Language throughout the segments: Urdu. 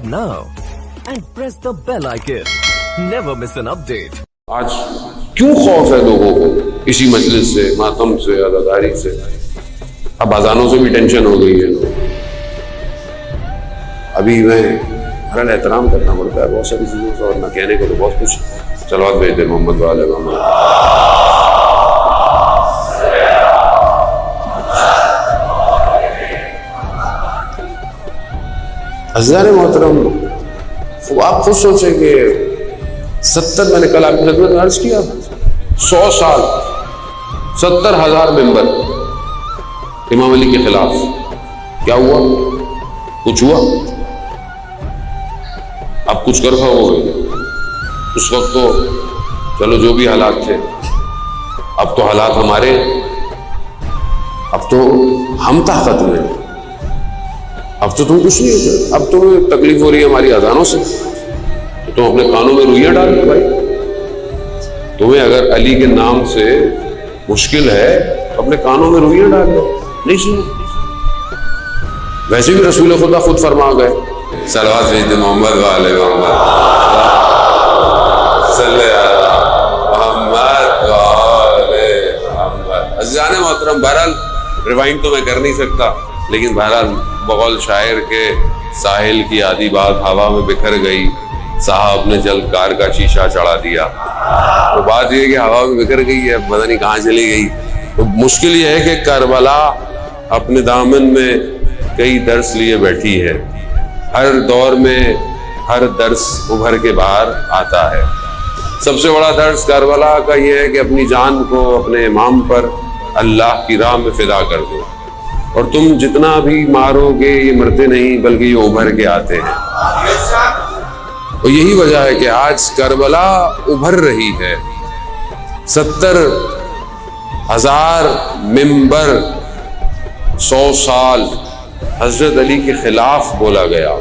now and press the bell icon. Never miss an update. آج کیوں خوف ہے لوگوں کو اسی مجلس سے، ماتم سے، عزاداری سے؟ اب اذانوں سے بھی ٹینشن ہو گئی ہے. ابھی میں ہر احترام کرنا پڑتا ہے بہت ساری چیزوں سے، اور نہ کہنے کو تو بہت کچھ. صلوات بھیجتے محمد وعلى محمد. عزیزان محترم، آپ خود سوچیں کہ 70، میں نے کل آپ کی خدمت میں عرض کیا، 100 سال 70,000 ممبر امام علی کے خلاف. کیا ہوا؟ کچھ ہوا؟ اب کچھ کر پاؤ گے؟ اس وقت تو چلو جو بھی حالات تھے، اب تو حالات ہمارے، اب تو ہم طاقت میں، اب تو تم کچھ نہیں ہوتے. اب تمہیں تکلیف ہو رہی ہے ہماری اذانوں سے، تو تم اپنے کانوں میں روئیاں ڈال دو بھائی. تمہیں اگر علی کے نام سے مشکل ہے تو اپنے کانوں میں روئیاں ڈال دو، نہیں سنو. ویسے بھی رسول خدا خود فرما گئے، صلوات سید محمد وعلى محمد صلی علی محمد وعلى محمد. عزیزان محترم، بہرحال ریوائنڈ تو میں کر نہیں سکتا، لیکن بہرحال بقول شاعر کے ساحل کی آدھی بات ہوا میں بکھر گئی، صاحب نے جلد کار کا شیشہ چڑھا دیا. تو بات یہ ہے کہ ہوا میں بکھر گئی ہے، پتہ نہیں کہاں چلی گئی. تو مشکل یہ ہے کہ کربلا اپنے دامن میں کئی درس لیے بیٹھی ہے. ہر دور میں ہر درس ابھر کے باہر آتا ہے. سب سے بڑا درس کربلا کا یہ ہے کہ اپنی جان کو اپنے امام پر اللہ کی راہ میں فدا کر دو، اور تم جتنا بھی مارو گے یہ مرتے نہیں بلکہ یہ ابھر کے آتے ہیں. اور یہی وجہ ہے کہ آج کربلا ابھر رہی ہے. 70,000 ممبر، 100 سال حضرت علی کے خلاف بولا گیا.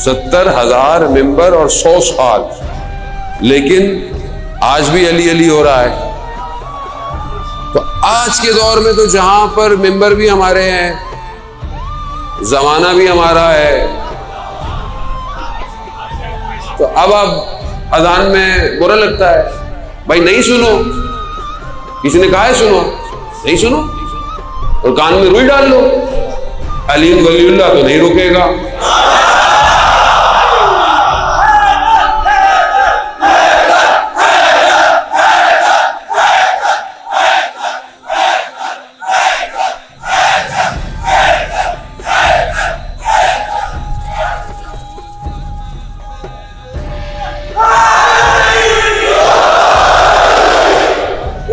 70,000 ممبر اور 100 سال، لیکن آج بھی علی علی ہو رہا ہے. تو آج کے دور میں تو جہاں پر ممبر بھی ہمارے ہیں، زمانہ بھی ہمارا ہے، تو اب اذان میں برا لگتا ہے. بھائی نہیں سنو، کسی نے کہا ہے سنو، نہیں سنو، اور کان میں روئی ڈال لو. علی ولی اللہ تو نہیں روکے گا.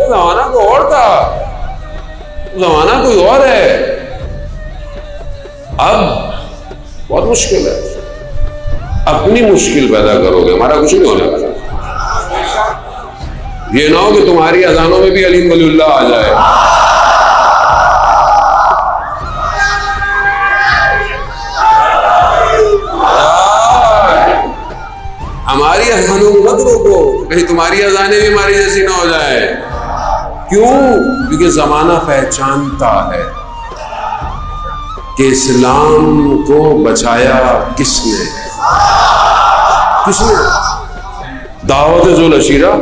زمانہ کو اور تھا، زمانہ کوئی اور ہے. اب بہت مشکل ہے. اپنی مشکل پیدا کرو گے، ہمارا کچھ نہیں ہونے والا. یہ نہ ہو کہ تمہاری اذانوں میں بھی علی ولی اللہ آ جائے. ہماری اذانوں کو مت روکو، کہیں تمہاری اذانیں بھی ہماری جیسی نہ ہو جائے. کیوں؟ کیونکہ زمانہ پہچانتا ہے کہ اسلام کو بچایا کس نے؟ کس نے؟ دعوت ذوالعشیرہ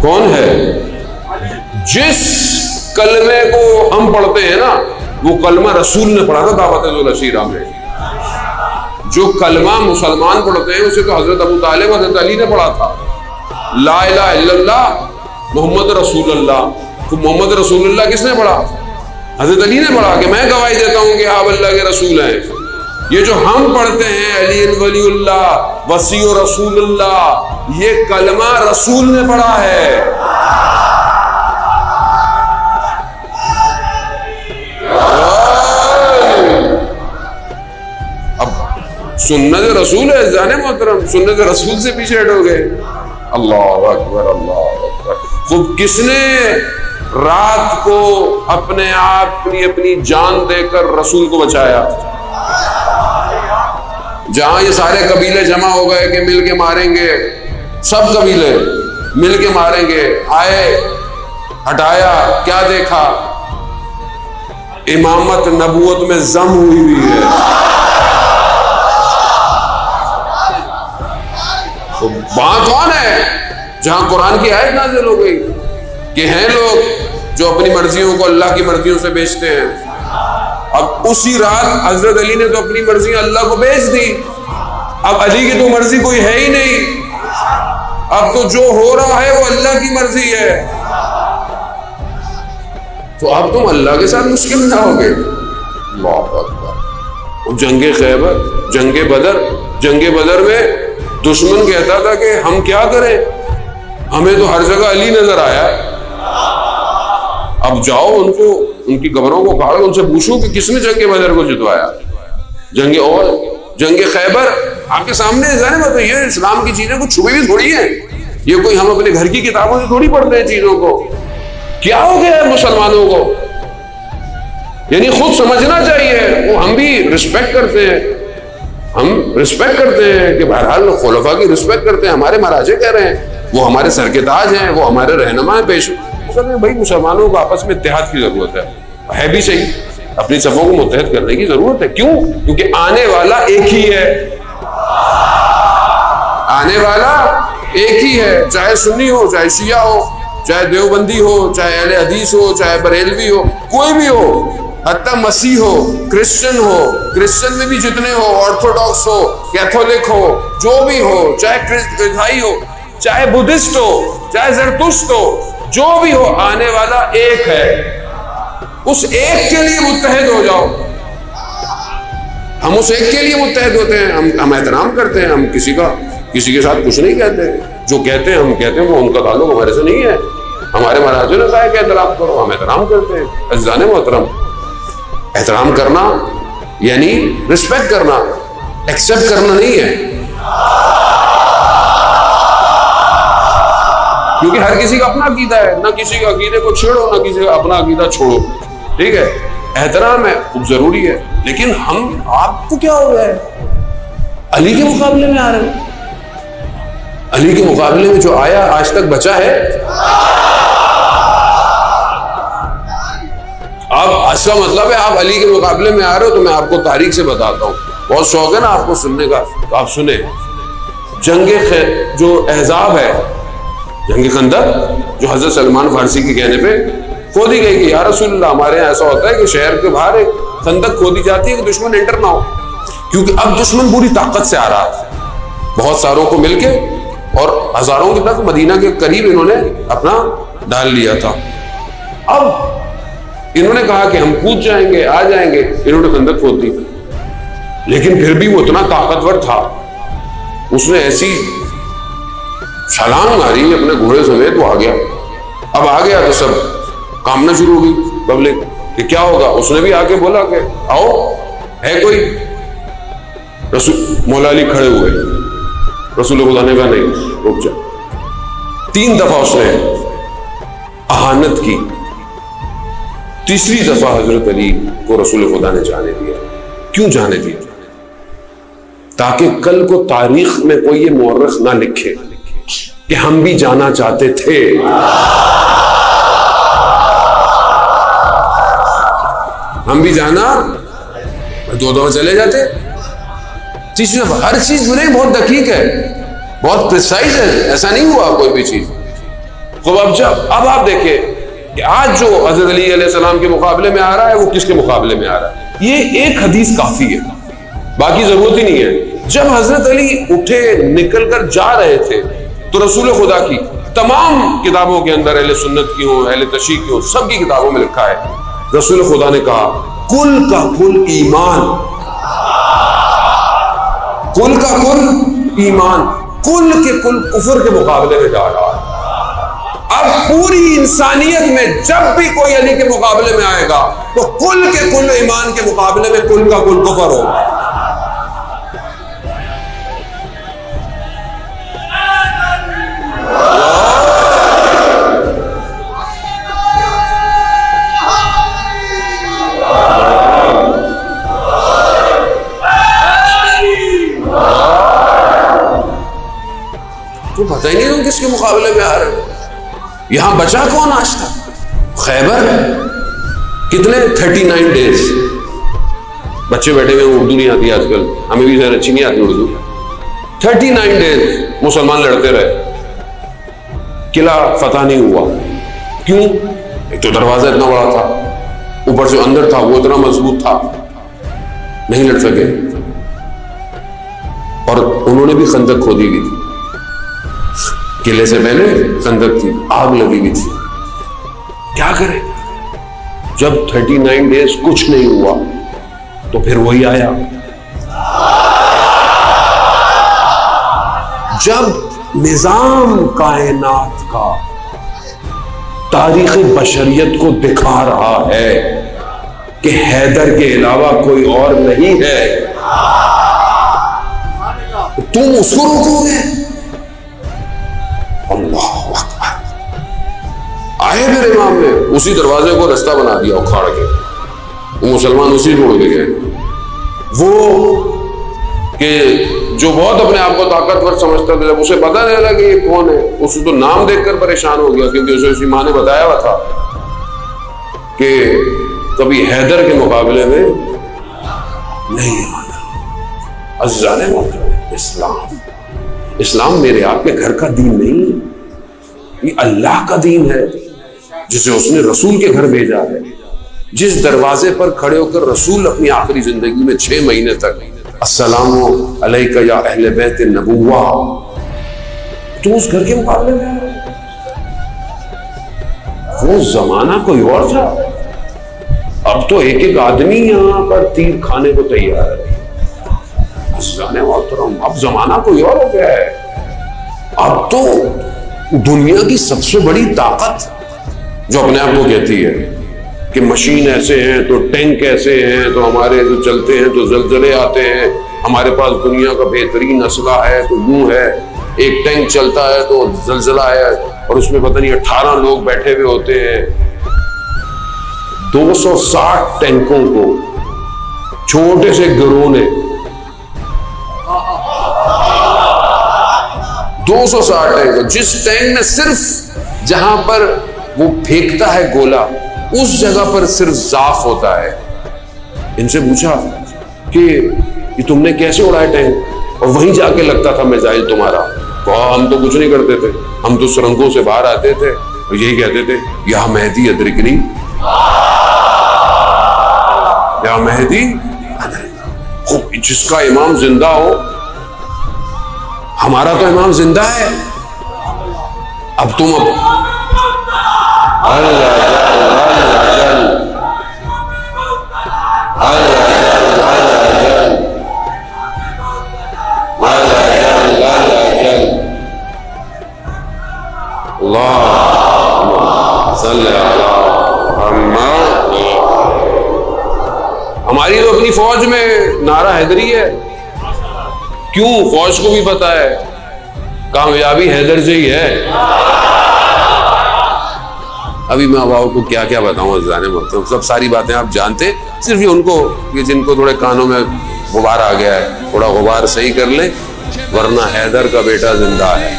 کون ہے؟ جس کلمے کو ہم پڑھتے ہیں نا، وہ کلمہ رسول نے پڑھا تھا دعوت ذوالعشیرہ میں. جو کلمہ مسلمان پڑھتے ہیں اسے تو حضرت ابو طالب حضرت علی نے پڑھا تھا. لا الہ الا اللہ محمد رسول اللہ. تو محمد رسول اللہ کس نے پڑھا؟ حضرت علی نے پڑھا کہ میں گواہی دیتا ہوں کہ آپ اللہ کے رسول ہیں. یہ جو ہم پڑھتے ہیں علی ولی اللہ وصی رسول اللہ، یہ کلمہ رسول نے پڑھا ہے. اب سنت رسول ہے جان محترم، سنت رسول سے پیچھے ہٹو گے. اللہ اکبر اللہ اکبر. وہ کس نے رات کو اپنے آپ اپنی جان دے کر رسول کو بچایا؟ جہاں یہ سارے قبیلے جمع ہو گئے کہ مل کے ماریں گے، سب قبیلے مل کے ماریں گے، آئے، ہٹایا، کیا دیکھا؟ امامت نبوت میں ضم ہوئی ہے. وہاں کون ہے جہاں قرآن کی آیت نازل ہو گئی کہ ہیں لوگ جو اپنی مرضیوں کو اللہ کی مرضیوں سے بیچتے ہیں. اب اسی رات حضرت علی نے تو اپنی مرضی اللہ کو بیچ دی. اب علی کی تو مرضی کوئی ہے ہی نہیں. اب تو جو ہو رہا ہے وہ اللہ کی مرضی ہے. تو اب تم اللہ کے ساتھ مشکل نہ ہوگے. اللہ اکبر. جنگ خیبر، جنگ بدر میں دشمن کہتا تھا کہ ہم کیا کریں، ہمیں تو ہر جگہ علی نظر آیا. اب جاؤ ان کی قبروں کو کاڑو، ان سے پوچھو کہ کس نے جنگ بدر کو جتوایا. جنگ خیبر آپ کے سامنے ہے. یہ اسلام کی چیزیں کچھ چھپی بھی تھوڑی ہیں. یہ کوئی ہم اپنے گھر کی کتابوں سے تھوڑی پڑھتے ہیں چیزوں کو. کیا ہو گیا ہے مسلمانوں کو؟ یعنی خود سمجھنا چاہیے. وہ ہم بھی رسپیکٹ کرتے ہیں، کہ بہرحال خلفاء کی رسپیکٹ کرتے ہیں. ہمارے مراجع کہہ رہے ہیں وہ ہمارے سر کے تاج ہیں، وہ ہمارے رہنما ہیں. پیش کہتے ہیں بھائی مسلمانوں کو آپس میں اتحاد کی ضرورت ہے بھی صحیح. اپنی صفوں کو متحد کرنے کی ضرورت ہے. کیوں؟ کیونکہ آنے والا ایک ہی ہے. آنے والا ایک ہی ہے. چاہے سنی ہو، چاہے شیعہ ہو، چاہے دیوبندی ہو، چاہے اہل حدیث ہو، چاہے بریلوی ہو، کوئی بھی ہو، حتیٰ مسیح ہو، کرسچن میں بھی جتنے ہو، آرتھوڈاکس ہو، کیتھولک ہو، جو بھی ہو، چاہے عیسائی ہو، چاہے بدھسٹ ہو، چاہے زرتشت ہو، جو بھی ہو، آنے والا ایک ہے. اس ایک کے لیے متحد ہو جاؤ. ہم اس ایک کے لیے متحد ہوتے ہیں. ہم احترام کرتے ہیں. ہم کسی کے ساتھ کچھ نہیں کہتے. جو کہتے ہیں ہم کہتے ہیں وہ ان کا تعلق ہمارے سے نہیں ہے. ہمارے مہاراجوں نے کہا کہ احترام کرو، ہم احترام کرتے ہیں. عزیزان محترم، احترام کرنا یعنی رسپیکٹ کرنا، ایکسپٹ کرنا نہیں ہے. کیونکہ ہر کسی کا اپنا عقیدہ ہے. نہ کسی کے عقیدے کو چھیڑو، نہ کسی کا اپنا عقیدہ چھوڑو. ٹھیک ہے، احترام ہے، خوب ضروری ہے. لیکن آپ کو کیا ہو رہا ہے؟ علی کے مقابلے میں آ رہے ہیں. علی کے مقابلے میں جو آیا آج تک بچا ہے. اب اس کا مطلب ہے آپ علی کے مقابلے میں آ رہے ہو. تو میں آپ کو تاریخ سے بتاتا ہوں. بہت شوق ہے نا آپ کو سننے کا، تو آپ سنیں. جو احزاب ہے، جنگ خندق، جو حضرت سلمان فارسی کے کہنے پہ کھودی گئی کہ یا رسول اللہ ہمارے یہاں ایسا ہوتا ہے کہ شہر کے باہر ایک خندق کھودی جاتی ہے کہ دشمن انٹر نہ ہو. کیونکہ اب دشمن پوری طاقت سے آ رہا تھا، بہت ساروں کو مل کے، اور ہزاروں کے تک مدینہ کے قریب انہوں نے اپنا ڈال لیا تھا. اب انہوں نے کہا کہ ہم کود جائیں گے، آ جائیں گے. انہوں نے خندق کھود دی. لیکن پھر بھی وہ اتنا طاقتور تھا، اس نے ایسی چھلانگ ماری اپنے گھوڑے سمیت، وہ آ گیا. اب آ گیا تو سب کامنا شروع ہوگی پبلک کہ کیا ہوگا. اس نے بھی آ کے بولا کہ آؤ، ہے کوئی؟ مولا علی کھڑے ہوئے. رسول خدا نے کہا نہیں، رک جا. 3 دفعہ اس نے اہانت کی. تیسری دفعہ حضرت علی کو رسول خدا نے جانے دیا. کیوں جانے دیا؟ تاکہ کل کو تاریخ میں کوئی یہ مورخ نہ لکھے کہ ہم بھی جانا چاہتے تھے. ہم بھی جانا، 2 دفعہ چلے جاتے. تیسری دفعہ ہر چیز بنے بہت دقیق ہے، بہت پریسائز ہے. ایسا نہیں ہوا کوئی بھی چیز. تو اب آپ دیکھیں کہ آج جو حضرت علی علیہ السلام کے مقابلے میں آ رہا ہے وہ کس کے مقابلے میں آ رہا ہے؟ یہ ایک حدیث کافی ہے، باقی ضرورت ہی نہیں ہے. جب حضرت علی اٹھے، نکل کر جا رہے تھے، تو رسول خدا کی تمام کتابوں کے اندر، اہل سنت کی ہو، اہل تشیع کی ہو، سب کی کتابوں میں لکھا ہے، رسول خدا نے کہا کل کا کل ایمان، کل کا کل ایمان، کل کے کل کفر کے مقابلے میں جا رہا ہے. اب پوری انسانیت میں جب بھی کوئی علی کے مقابلے میں آئے گا تو کل کے کل ایمان کے مقابلے میں کل کا کل کفر ہوگا. تو پتہ ہی نہیں تم کس کے مقابلے میں آ رہے ہو. یہاں بچا کون آج تک؟ خیبر کتنے 39 ڈیز. بچے بیٹھے ہوئے اردو نہیں آتی آج کل، ہمیں بھی ذرا اچھی نہیں آتی اردو. 39 ڈیز مسلمان لڑتے رہے, قلعہ فتح نہیں ہوا. کیوں؟ ایک تو دروازہ اتنا بڑا تھا, اوپر سے اندر تھا وہ اتنا مضبوط تھا, نہیں لڑ سکے. اور انہوں نے بھی خندق کھودی ہوئی تھی, قلعے سے پہلے خندق تھی, آگ لگی ہوئی تھی. کیا کرے؟ جب 39 ڈیز کچھ نہیں ہوا تو پھر وہی آیا. جب نظام کائنات کا تاریخ بشریت کو دکھا رہا ہے کہ حیدر کے علاوہ کوئی اور نہیں ہے, تم اس کو روکو گے؟ اللہ اکبر. آئے پھر امام نے اسی دروازے کو رستہ بنا دیا اکھاڑ کے, وہ مسلمان اسی روڑ کے گئے. وہ کہ جو بہت اپنے آپ کو طاقتور سمجھتا تھا, جب اسے پتا نہیں لگا کہ یہ کون ہے, اس تو نام دیکھ کر پریشان ہو گیا, کیونکہ اسے اسی ماں نے بتایا ہوا تھا کہ کبھی حیدر کے مقابلے میں نہیں آنا. عزیزان محترم, اسلام میرے آپ کے گھر کا دین نہیں ہے, یہ اللہ کا دین ہے جسے اس نے رسول کے گھر بھیجا ہے. جس دروازے پر کھڑے ہو کر رسول اپنی آخری زندگی میں 6 مہینے تک السلام علیکہ یا اہل بیت النبوہ, تو اس گھر کے مقابلے میں وہ زمانہ کوئی اور تھا. اب تو ایک ایک آدمی یہاں پر تیر کھانے کو تیار ہے. اب زمانہ کوئی اور ہو گیا ہے. اب تو دنیا کی سب سے بڑی طاقت جو اپنے آپ کو کہتی ہے کہ مشین ایسے ہیں تو ٹینک ایسے ہیں تو ہمارے جو چلتے ہیں تو زلزلے آتے ہیں, ہمارے پاس دنیا کا بہترین اسلحہ ہے تو یوں ہے, ایک ٹینک چلتا ہے تو زلزلہ ہے اور اس میں پتہ نہیں 18 لوگ بیٹھے ہوئے ہوتے ہیں. 260 ٹینکوں کو چھوٹے سے گروہ نے 260 ٹینک, جس ٹینک میں صرف جہاں پر وہ پھینکتا ہے گولا اس جگہ پر صرف ضعف ہوتا ہے. ان سے پوچھا کہ یہ تم نے کیسے اڑایا ٹینک, اور وہیں جا کے لگتا تھا میزائل تمہارا. کہا ہم تو کچھ نہیں کرتے تھے, ہم تو سرنگوں سے باہر آتے تھے اور یہی کہتے تھے یا مہدی ادرکنی, یا مہدی. جس کا امام زندہ ہو, ہمارا تو امام زندہ ہے. اب تم ہماری تو اپنی فوج میں نعرہ حیدری ہے. کیوں؟ فوج کو بھی پتا ہے کامیابی حیدر سے ہی ہے. ابھی میں اب آپ کو کیا کیا بتاؤں عزیزان محترم, سب ساری باتیں آپ جانتے, صرف یہ ان کو جن کو تھوڑے کانوں میں غبار آ گیا ہے تھوڑا غبار صحیح کر لیں, ورنہ حیدر کا بیٹا زندہ ہے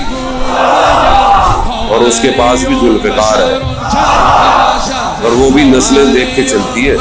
اور اس کے پاس بھی ذوالفقار ہے اور وہ بھی نسلیں دیکھ کے چلتی ہے.